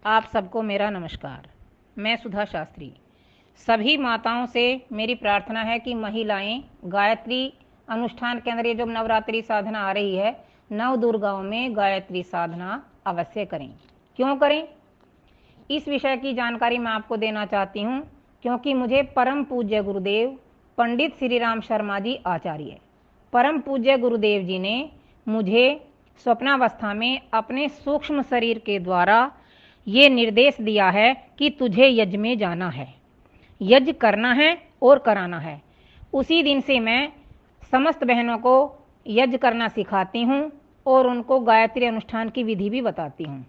आप सबको मेरा नमस्कार। मैं सुधा शास्त्री। सभी माताओं से मेरी प्रार्थना है कि महिलाएं गायत्री अनुष्ठान के अंदर ये जो नवरात्रि साधना आ रही है, नव दुर्गाओं में गायत्री साधना अवश्य करें। क्यों करें, इस विषय की जानकारी मैं आपको देना चाहती हूँ, क्योंकि मुझे परम पूज्य गुरुदेव पंडित श्री राम शर्मा जी आचार्य, परम पूज्य गुरुदेव जी ने मुझे स्वप्नावस्था में अपने सूक्ष्म शरीर के द्वारा ये निर्देश दिया है कि तुझे यज्ञ में जाना है, यज्ञ करना है और कराना है। उसी दिन से मैं समस्त बहनों को यज्ञ करना सिखाती हूँ और उनको गायत्री अनुष्ठान की विधि भी बताती हूँ।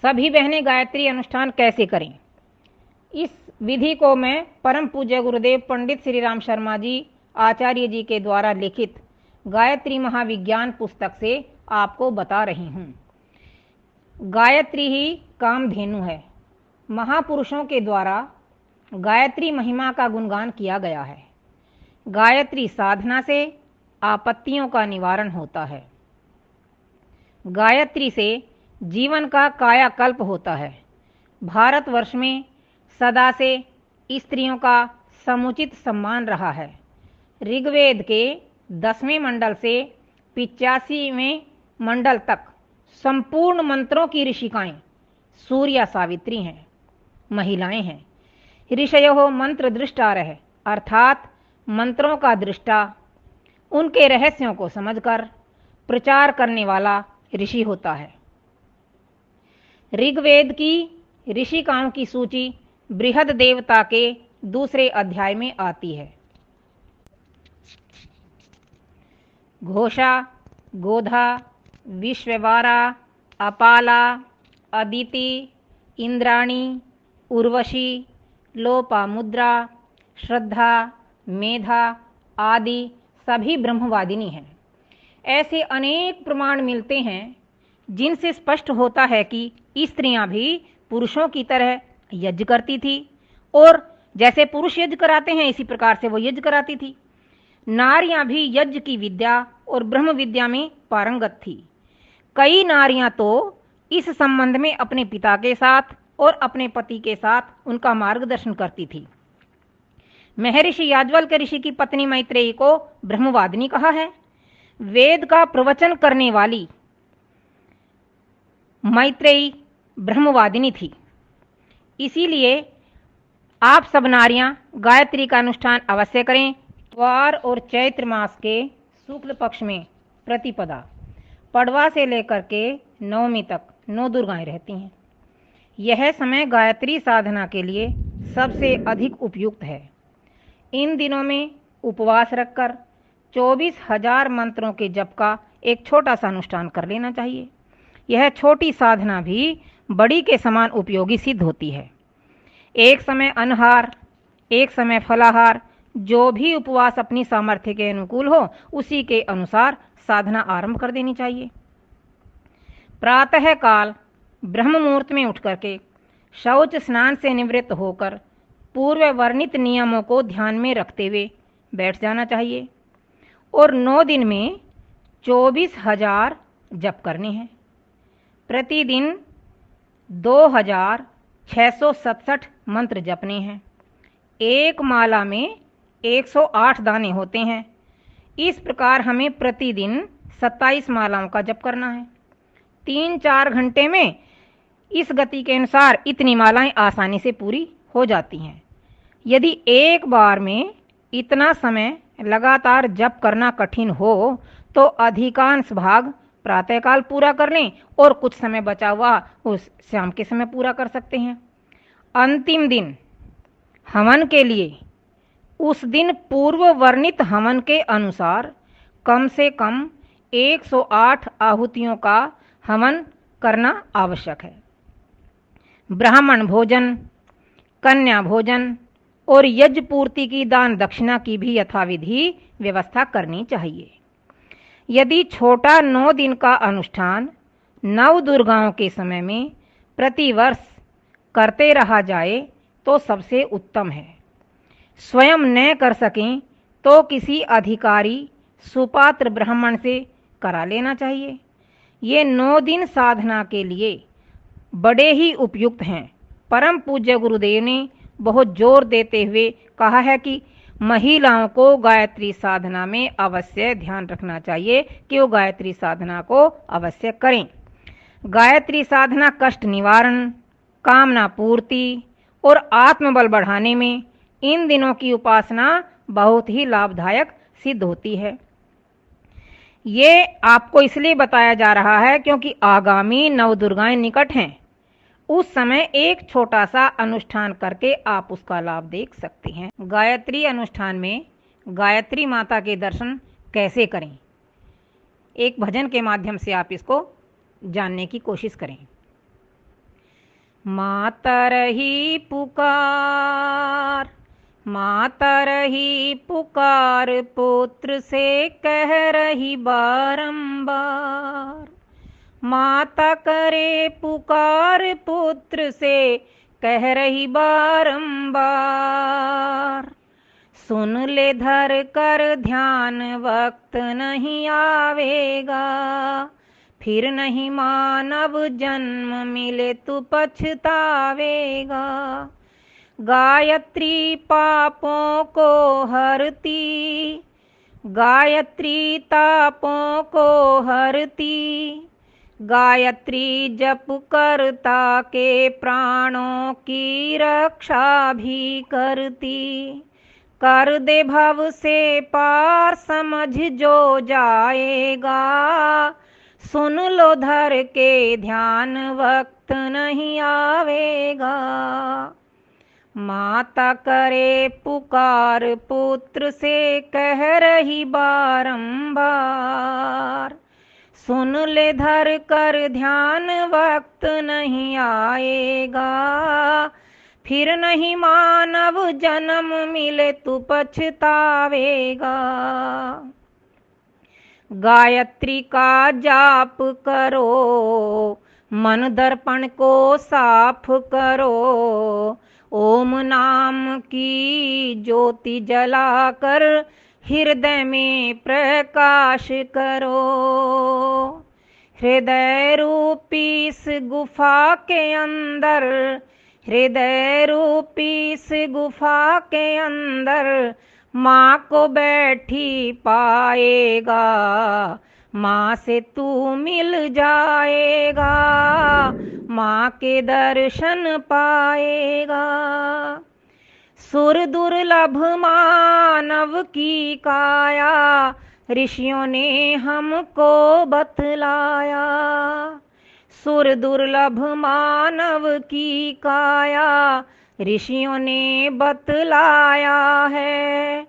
सभी बहनें गायत्री अनुष्ठान कैसे करें, इस विधि को मैं परम पूज्य गुरुदेव पंडित श्री राम शर्मा जी आचार्य जी के द्वारा लिखित गायत्री महाविज्ञान पुस्तक से आपको बता रही हूँ। गायत्री ही कामधेनु है। महापुरुषों के द्वारा गायत्री महिमा का गुणगान किया गया है। गायत्री साधना से आपत्तियों का निवारण होता है। गायत्री से जीवन का कायाकल्प होता है। भारतवर्ष में सदा से स्त्रियों का समुचित सम्मान रहा है। ऋग्वेद के 10वें मंडल से 85वें मंडल तक संपूर्ण मंत्रों की ऋषिकाएं सूर्या सावित्री हैं, महिलाएं हैं। ऋषयो मंत्र दृष्टारः, अर्थात मंत्रों का दृष्टा उनके रहस्यों को समझकर प्रचार करने वाला ऋषि होता है। ऋग्वेद की ऋषिकाओं की सूची बृहद देवता के 2 अध्याय में आती है। घोषा, गोधा, विश्ववारा, अपाला, अदिति, इंद्राणी, उर्वशी, लोपामुद्रा, श्रद्धा, मेधा आदि सभी ब्रह्मवादिनी हैं। ऐसे अनेक प्रमाण मिलते हैं जिनसे स्पष्ट होता है कि स्त्रियां भी पुरुषों की तरह यज्ञ करती थी और जैसे पुरुष यज्ञ कराते हैं इसी प्रकार से वो यज्ञ कराती थी। नारियां भी यज्ञ की विद्या और ब्रह्म विद्या में पारंगत थी। कई नारियां तो इस संबंध में अपने पिता के साथ और अपने पति के साथ उनका मार्गदर्शन करती थी। महर्षि याज्ञवल्क्य ऋषि की पत्नी मैत्रेयी को ब्रह्मवादिनी कहा है। वेद का प्रवचन करने वाली मैत्रेयी ब्रह्मवादिनी थी। इसीलिए आप सब नारियां गायत्री का अनुष्ठान अवश्य करें। वार और चैत्र मास के शुक्ल पक्ष में प्रतिपदा पड़वा से लेकर के नवमी तक 9 दुर्गाएं रहती हैं। यह समय गायत्री साधना के लिए सबसे अधिक उपयुक्त है। इन दिनों में उपवास रखकर 24,000 मंत्रों के जप का एक छोटा सा अनुष्ठान कर लेना चाहिए। यह छोटी साधना भी बड़ी के समान उपयोगी सिद्ध होती है। एक समय अनहार, एक समय फलाहार, जो भी उपवास अपनी सामर्थ्य के अनुकूल हो उसी के अनुसार साधना आरंभ कर देनी चाहिए। प्रातः काल ब्रह्म मुहूर्त में उठ करके शौच स्नान से निवृत्त होकर पूर्व वर्णित नियमों को ध्यान में रखते हुए बैठ जाना चाहिए और 9 दिन में 24,000 जप करने हैं। प्रतिदिन 2,667 मंत्र जपने हैं। एक माला में 108 दाने होते हैं। इस प्रकार हमें प्रतिदिन 27 मालाओं का जप करना है। 3-4 घंटे में इस गति के अनुसार इतनी मालाएं आसानी से पूरी हो जाती हैं। यदि एक बार में इतना समय लगातार जप करना कठिन हो तो अधिकांश भाग प्रातःकाल पूरा कर लें और कुछ समय बचा हुआ उस शाम के समय पूरा कर सकते हैं। अंतिम दिन हवन के लिए उस दिन पूर्व वर्णित हवन के अनुसार कम से कम 108 आहुतियों का हवन करना आवश्यक है। ब्राह्मण भोजन, कन्या भोजन और यज्ञ पूर्ति की दान दक्षिणा की भी यथाविधि व्यवस्था करनी चाहिए। यदि छोटा 9 दिन का अनुष्ठान नव दुर्गाओं के समय में प्रतिवर्ष करते रहा जाए तो सबसे उत्तम है। स्वयं न कर सकें तो किसी अधिकारी सुपात्र ब्राह्मण से करा लेना चाहिए। ये 9 दिन साधना के लिए बड़े ही उपयुक्त हैं। परम पूज्य गुरुदेव ने बहुत जोर देते हुए कहा है कि महिलाओं को गायत्री साधना में अवश्य ध्यान रखना चाहिए कि वो गायत्री साधना को अवश्य करें। गायत्री साधना कष्ट निवारण, कामना पूर्ति और आत्मबल बढ़ाने में इन दिनों की उपासना बहुत ही लाभदायक सिद्ध होती है। ये आपको इसलिए बताया जा रहा है क्योंकि आगामी नवदुर्गाएं निकट हैं। उस समय एक छोटा सा अनुष्ठान करके आप उसका लाभ देख सकते हैं। गायत्री अनुष्ठान में गायत्री माता के दर्शन कैसे करें, एक भजन के माध्यम से आप इसको जानने की कोशिश करें। माता रही पुकार, माता रही पुकार, पुत्र से कह रही बारंबार। माता करे पुकार, पुत्र से कह रही बारंबार। सुन ले धर कर ध्यान, वक्त नहीं आवेगा, फिर नहीं मानव जन्म मिले तू पछतावेगा। गायत्री पापों को हरती, गायत्री तापों को हरती, गायत्री जप करता के प्राणों की रक्षा भी करती। कर दे भव से पार समझ जो जाएगा, सुन लो धर के ध्यान वक्त नहीं आवेगा। माता करे पुकार, पुत्र से कह रही बारंबार। सुन ले धर कर ध्यान वक्त नहीं आएगा, फिर नहीं मानव जन्म मिले तू पछतावेगा। गायत्री का जाप करो, मन दर्पण को साफ करो, ओम नाम की ज्योति जलाकर हृदय में प्रकाश करो। हृदय रूपी इस गुफा के अंदर, हृदय रूपी इस गुफा के अंदर माँ को बैठी पाएगा, माँ से तू मिल जाएगा, माँ के दर्शन पाएगा। सुर दुर्लभ मानव की काया, ऋषियों ने हमको बतलाया। सुर दुर्लभ मानव की काया, ऋषियों ने बतलाया है।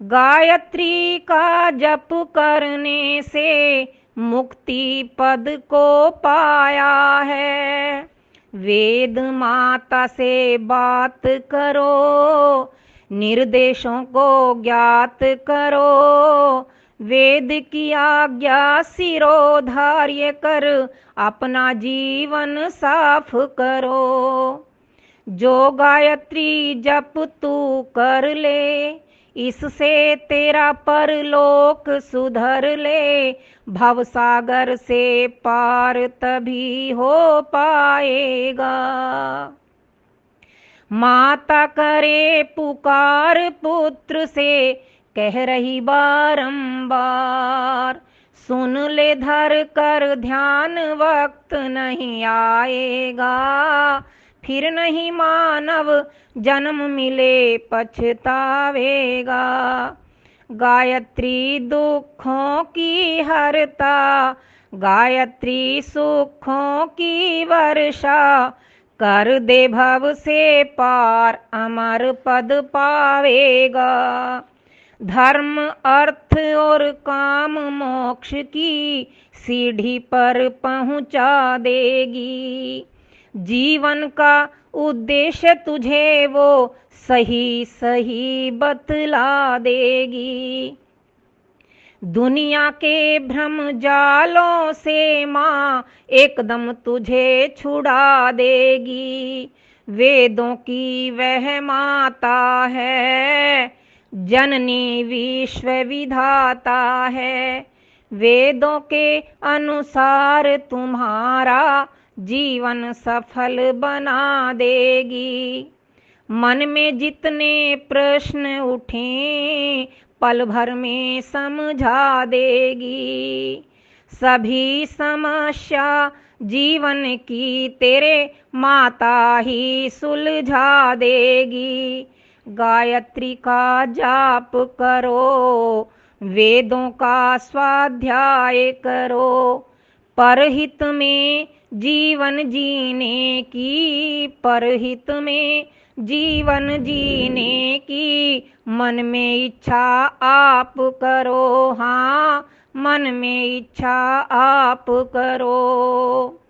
गायत्री का जप करने से मुक्ति पद को पाया है। वेद माता से बात करो, निर्देशों को ज्ञात करो। वेद की आज्ञा सिरोधार्य कर अपना जीवन साफ करो। जो गायत्री जप तू कर ले, इससे तेरा परलोक सुधर ले। भवसागर से पार तभी हो पाएगा। माता करे पुकार, पुत्र से कह रही बारंबार। सुन ले धर कर ध्यान वक्त नहीं आएगा, फिर नहीं मानव जन्म मिले पछतावेगा। गायत्री दुखों की हरता, गायत्री सुखों की वर्षा। कर दे भव से पार अमर पद पावेगा। धर्म अर्थ और काम मोक्ष की सीढ़ी पर पहुंचा देगी। जीवन का उद्देश्य तुझे वो सही सही बतला देगी। दुनिया के भ्रम जालों से माँ एकदम तुझे छुड़ा देगी। वेदों की वह माता है, जननी विश्व विधाता है। वेदों के अनुसार तुम्हारा जीवन सफल बना देगी। मन में जितने प्रश्न उठें पल भर में समझा देगी। सभी समस्या जीवन की तेरे माता ही सुलझा देगी। गायत्री का जाप करो, वेदों का स्वाध्याय करो, परहित में जीवन जीने की, परहित में जीवन जीने की। मन में इच्छा आप करो, हाँ मन में इच्छा आप करो।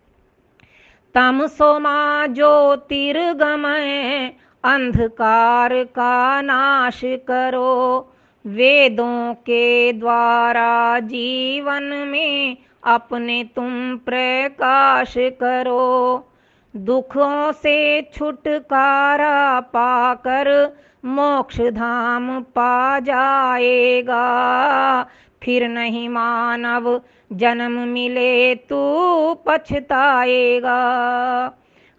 तमसो मा ज्योतिर्गमय, अंधकार का नाश करो। वेदों के द्वारा जीवन में अपने तुम प्रकाश करो। दुखों से छुटकारा पाकर मोक्ष धाम पा जाएगा। फिर नहीं मानव जन्म मिले तू पछताएगा।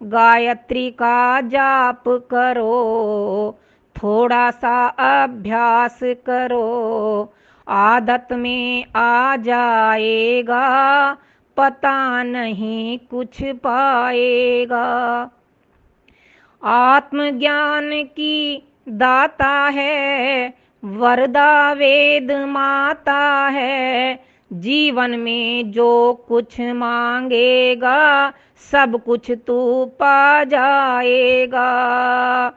गायत्री का जाप करो, थोड़ा सा अभ्यास करो, आदत में आ जाएगा। पता नहीं कुछ पाएगा। आत्मज्ञान की दाता है, वरदा वेद माता है। जीवन में जो कुछ मांगेगा सब कुछ तू पा जाएगा।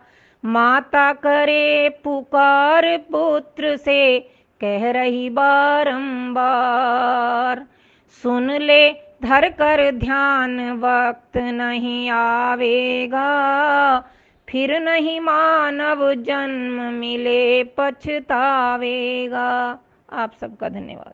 माता करे पुकार पुत्र से, कह रही बारंबार। सुन ले धर कर ध्यान, वक्त नहीं आवेगा। फिर नहीं मानव जन्म मिले पछतावेगा। आप सबका धन्यवाद।